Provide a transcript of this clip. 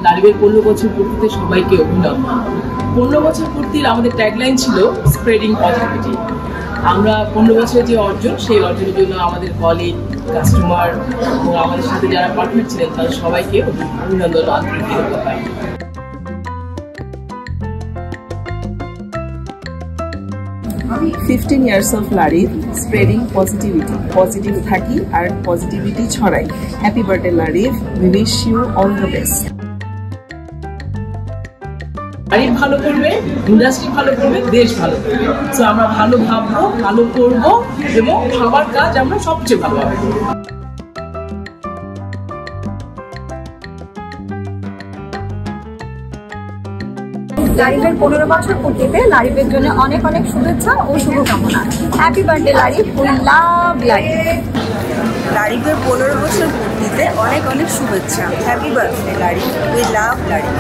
লারিবের 15 বছর পূর্তিতে সবাইকে অভিনন্দন। 15 বছর পূর্তির আমাদের ট্যাগলাইন ছিল স্প্রেডিং পজিটিভিটি। আমরা 15 বছরের যে অর্জন, সেই অর্জনের জন্য আমাদের কলিগ, কাস্টমার এবং আমাদের সাথে যারা পার্টনার ছিলেন তাদের সবাইকে অভিনন্দন, আন্তরিক কৃতজ্ঞতা। 15 years of Larib, spreading positivity. Positive থাকি আর পজিটিভিটি ছড়াই। Happy birthday Larib, we wish you all the best. Larib ভালো করবে, ইন্ডাস্ট্রি ভালো করবে, দেশ ভালো করবে। সো আমরা ভালো ভাববো, ভালো করবো এবং খাবার কাজ আমরা সবচেয়ে ভালোভাবে করবো। লারিবের 15 বছর পূর্তিতে লারিবের জন্য অনেক অনেক শুভেচ্ছা ও শুভকামনা। Happy birthday Larib, we love Larib. লারিবের 15 বছর পূর্তিতে অনেক অনেক শুভেচ্ছা। Happy birthday Larib, we love লারিব।